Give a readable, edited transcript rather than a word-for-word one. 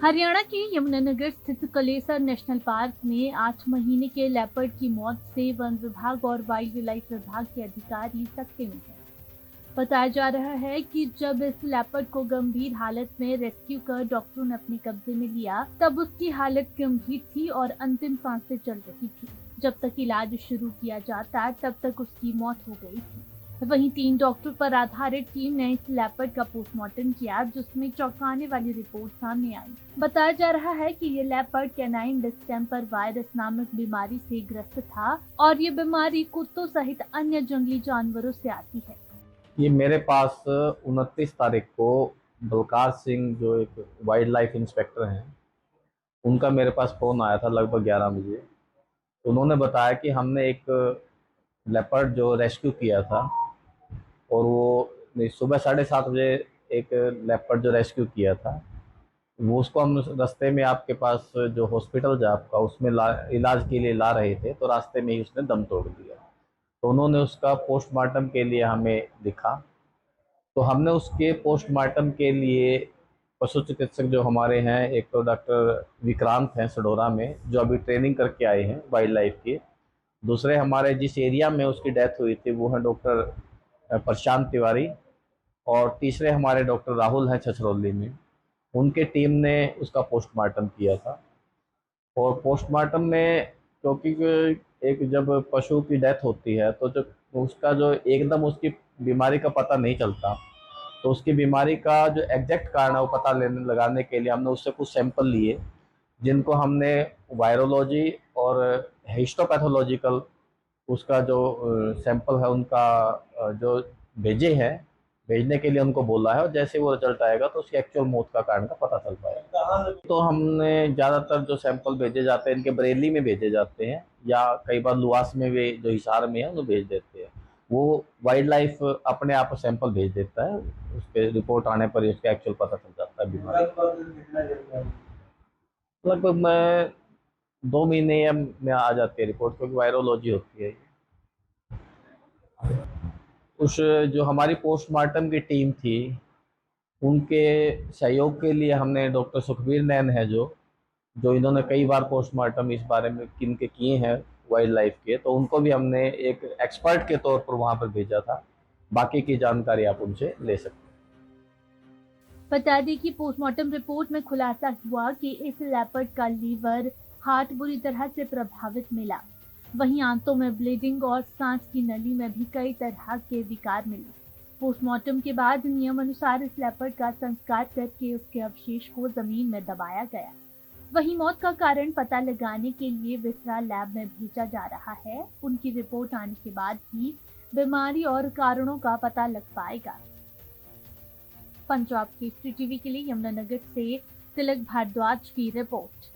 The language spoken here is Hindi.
हरियाणा के यमुनानगर स्थित कलेसर नेशनल पार्क में 8 महीने के लेपर्ड की मौत से वन विभाग और वाइल्ड लाइफ विभाग के अधिकारी सख्ती में हैं। बताया जा रहा है कि जब इस लेपर्ड को गंभीर हालत में रेस्क्यू कर डॉक्टरों ने अपने कब्जे में लिया, तब उसकी हालत गंभीर थी और अंतिम सांसें चल रही थी। जब तक इलाज शुरू किया जाता, तब तक उसकी मौत हो गई थी। वहीं 3 डॉक्टर पर आधारित टीम ने इस लेपर्ड का पोस्टमार्टम किया, जिसमें चौंकाने वाली रिपोर्ट सामने आई। बताया जा रहा है कि ये लेपर्ड कैनाइन डिस्टेंपर वायरस नामक बीमारी से ग्रस्त था और ये बीमारी कुत्तों सहित अन्य जंगली जानवरों से आती है। ये मेरे पास 29 तारीख को बलकार सिंह जो एक वाइल्ड लाइफ इंस्पेक्टर हैं, उनका मेरे पास फ़ोन आया था लगभग 11 बजे। उन्होंने बताया कि हमने एक लेपर्ड जो रेस्क्यू किया था, और वो सुबह 7:30 बजे एक लेपर्ड जो रेस्क्यू किया था, वो उसको हम रास्ते में आपके पास जो हॉस्पिटल है आपका, उसमें इलाज के लिए ला रहे थे, तो रास्ते में ही उसने दम तोड़ दिया। तो उन्होंने उसका पोस्टमार्टम के लिए हमें लिखा। तो हमने उसके पोस्टमार्टम के लिए पशु चिकित्सक जो हमारे हैं, एक तो डॉक्टर विक्रांत हैं सडोरा में, जो अभी ट्रेनिंग करके आए हैं वाइल्ड लाइफ के। दूसरे हमारे जिस एरिया में उसकी डेथ हुई थी वो हैं डॉक्टर प्रशांत तिवारी। और तीसरे हमारे डॉक्टर राहुल हैं छछरौली में। उनके टीम ने उसका पोस्टमार्टम किया था। और पोस्टमार्टम में, क्योंकि एक जब पशु की डेथ होती है तो जब उसका जो एकदम उसकी बीमारी का पता नहीं चलता, तो उसकी बीमारी का जो एग्जैक्ट कारण है वो पता लेने लगाने के लिए हमने उससे कुछ सैंपल लिए, जिनको हमने वायरोलॉजी और हिस्टोपैथोलॉजिकल उसका जो सैंपल है उनका जो भेजे हैं, भेजने के लिए उनको बोला है। और जैसे वो रिजल्ट आएगा तो उसकी एक्चुअल मौत का कारण का पता चल पाएगा। तो हमने ज़्यादातर जो सैंपल भेजे जाते हैं इनके बरेली में भेजे जाते हैं, या कई बार लुआस में भी जो हिसार में है वो भेज देते हैं। वो वाइल्ड लाइफ अपने आप सैंपल भेज देता है, उस पर रिपोर्ट आने पर उसका एक्चुअल पता चल जाता है बीमारी। लगभग मैं 2 महीने या में आ जाती है रिपोर्ट, क्योंकि वायरोलॉजी होती है। उस जो हमारी पोस्टमार्टम की टीम थी, उनके सहयोग के लिए हमने डॉक्टर सुखबीर नैन है जो जो इन्होंने कई बार पोस्टमार्टम इस बारे में किन के किए हैं वाइल्ड लाइफ के, तो उनको भी हमने एक एक्सपर्ट के तौर पर वहाँ पर भेजा था। बाकी की जानकारी आप उनसे ले सकते हैं। बता दें कि पोस्टमार्टम रिपोर्ट में खुलासा हुआ कि इस लेपर्ड का लीवर, हार्ट बुरी तरह से प्रभावित मिला। वहीं आंतों में ब्लीडिंग और सांस की नली में भी कई तरह के विकार मिले। पोस्टमार्टम के बाद नियम अनुसार इस लेपर्ड का संस्कार करके उसके अवशेष को जमीन में दबाया गया। वहीं मौत का कारण पता लगाने के लिए विसरा लैब में भेजा जा रहा है। उनकी रिपोर्ट आने के बाद ही बीमारी और कारणों का पता लग पाएगा। पंजाब केसरी टीवी के लिए यमुनानगर से तिलक भारद्वाज की रिपोर्ट।